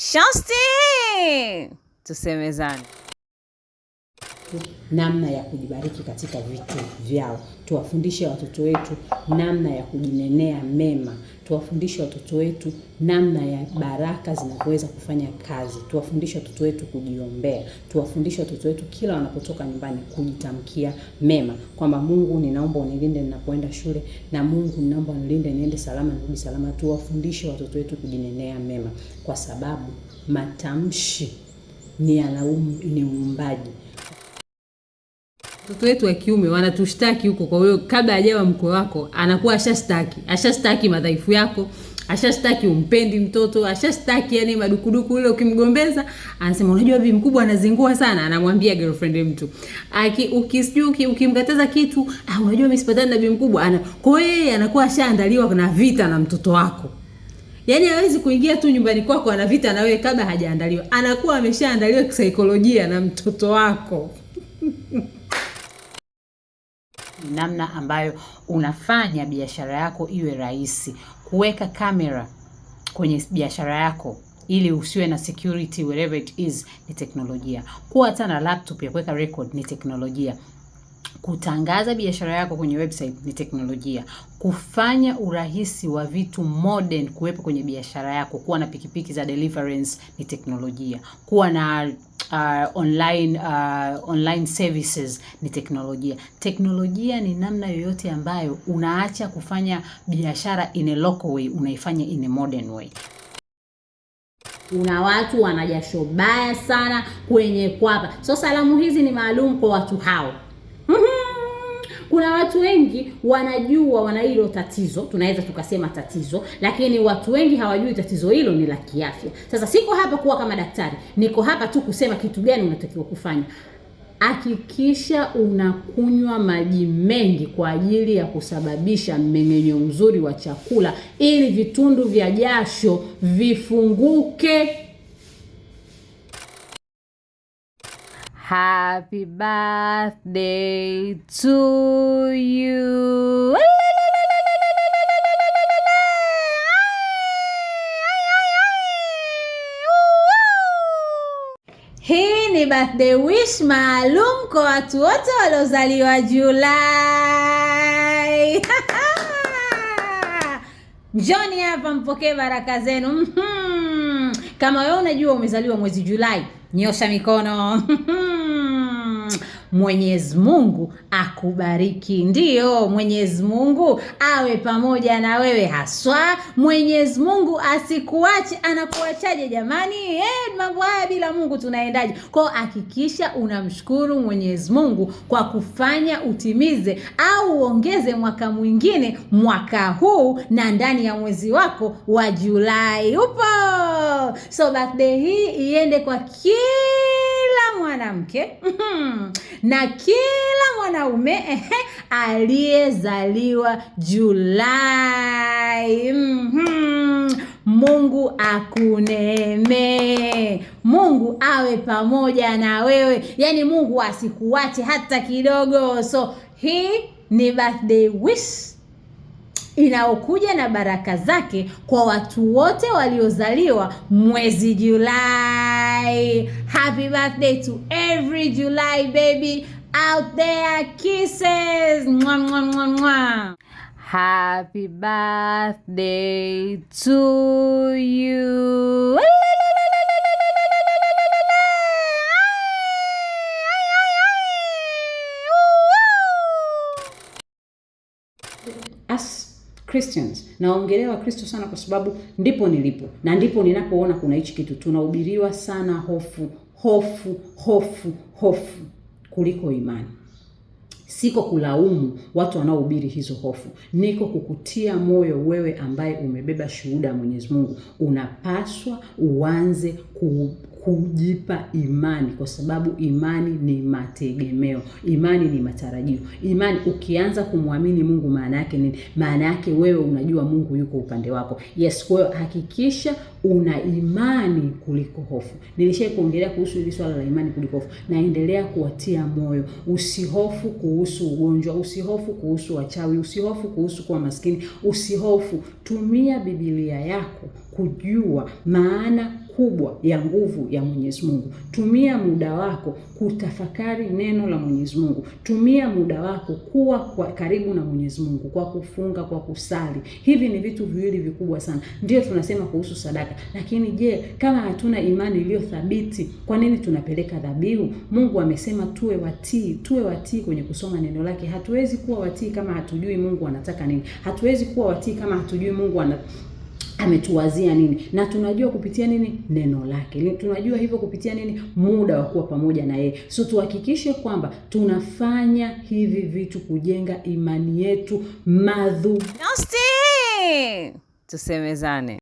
Shosti, tusemezane namna ya kujibariki katika vitu vyao. Tuwafundishe watoto wetu namna ya kujinenea mema. Tuwafundishe watoto wetu namna ya baraka zinaweza kufanya kazi. Tuwafundishe watoto wetu kujiombea. Tuwafundishe watoto wetu kila wanapotoka nyumbani kujitamkia mema, kwamba Mungu, ninaomba unilinde ninapoenda shule, na Mungu, ninaomba unilinde niende salama nirudi salama. Tuwafundishe watoto wetu kujinenea mema, kwa sababu matamshi ni uumbaji. Watoto wetu wa kiume wanatushtaki huko. Kwa hiyo kabla hajawa mkwe wako anakuwa ashashtaki madhaifu yako, ashashtaki umpendi mtoto, ashashtaki yani madukuduku ile. Ukimgombeza anasema unajua bibi mkubwa anazingua sana, anamwambia girlfriend mtu. Ukimkataza kitu, unajua mimi sipatani na bibi mkubwa. Kwa hiyo anakuwa ashaandaliwa na vita na mtoto wako. Yaani hawezi kuingia tu nyumbani kwako ana vita na wewe kabla hajaandaliwa. Anakuwa ameshaandaliwa kisaikolojia na mtoto wako. Namna ambayo unafanya biashara yako iwe rahisi. Kuweka kamera kwenye biashara yako ili usiwe na security wherever it is ni teknolojia. Kuwa hata na laptop ya kuweka record ni teknolojia. Kutangaza biashara yako kwenye website ni teknolojia. Kufanya urahisi wa vitu modern kuwepo kwenye biashara yako, kuwa na pikipiki za deliverance ni teknolojia. Kuwa na online services ni teknolojia. Teknolojia ni namna yoyote ambayo unaacha kufanya biashara in a local way, unaifanya in a modern way. Kuna watu wanajasho baya sana kwenye kwapa. So salamu hizi ni maalum kwa watu hao. Kuna watu wengi wanajua wana hilo tatizo, tunaweza tukasema tatizo, lakini watu wengi hawajui tatizo hilo ni la kiafya. Sasa siko hapa kuwa kama daktari, niko hapa tu kusema kitu gani unatakiwa kufanya. Hakikisha unakunywa maji mengi kwa ajili ya kusababisha mmeng'enyo mzuri wa chakula ili vitundu vya jasho vifunguke. Happy birthday to you. Hii ni birthday wish maalum kwa watu wote waliozaliwa Julai. Njoni hapa mpokee baraka zenu. Kama wewe unajua umezaliwa mwezi Julai, nyosha mikono. Mwenyezi Mungu akubariki. Ndiyo, Mwenyezi Mungu awe pamoja na wewe haswa. Mwenyezi Mungu asikuache. Anakuachaje jamani? Mambo haya bila Mungu tunaendaje? Kwa hakikisha unamshukuru Mwenyezi Mungu kwa kufanya utimize au uongeze mwaka mwingine mwaka huu na ndani ya mwezi wako wa Julai. Upo. So birthday hii iende kwa kila mwanamke na kila mwanaume aliyezaliwa Julai. Mungu akuneemee. Mungu awe pamoja na wewe. Yaani Mungu asikuache hata kidogo. So hii ni birthday wish inaokuja na baraka zake kwa watu wote waliozaliwa mwezi Julai. Happy birthday to every July baby out there. Kisses. Mwah, mwah, mwah, mwah. Happy birthday to you. As Christians, naongelea Wakristo sana kwa sababu ndipo nilipo na ndipo ninapoona kuna hichi kitu. Tunahubiriwa sana hofu kuliko imani. Siko kulaumu watu wanaohubiri hizo hofu. Niko kukutia moyo wewe ambaye umebeba shuhuda Mwenyezi Mungu. Unapaswa uanze kujipa imani, kwa sababu imani ni mategemeo. Imani ni matarajio. Imani, ukianza kumwamini Mungu maana yake nini? Maana yake wewe unajua Mungu yuko upande wako. Yes, kwa hiyo hakikisha una imani kuliko hofu. Nilishai kuongelea kuhusu hili swala la imani kuliko hofu. Naendelea kuwatia moyo. Usihofu kuhusu ugonjwa, usihofu kuhusu wachawi, usihofu kuhusu kuwa maskini, usihofu. Tumia Biblia yako kujua maana kubwa ya nguvu ya Mwenyezi Mungu. Tumia muda wako kutafakari neno la Mwenyezi Mungu. Tumia muda wako kuwa karibu na Mwenyezi Mungu kwa kufunga, kwa kusali. Hivi ni vitu viwili vikubwa sana. Ndio tunasema kuhusu sadaka. Lakini je, kama hatuna imani iliyo thabiti, kwa nini tunapeleka dhabihu? Mungu amesema tuwe watii kwenye kusoma neno lake. Hatuwezi kuwa watii kama hatujui Mungu anataka nini. Hatuwezi kuwa watii kama hatujui Mungu ametuwazia nini. Na tunajua kupitia nini? Neno lake. Tunajua hivyo kupitia nini? Muda wa kuwa pamoja na yeye. So tuhakikishe kwamba tunafanya hivi vitu kujenga imani yetu madhubuti. Tusemezane.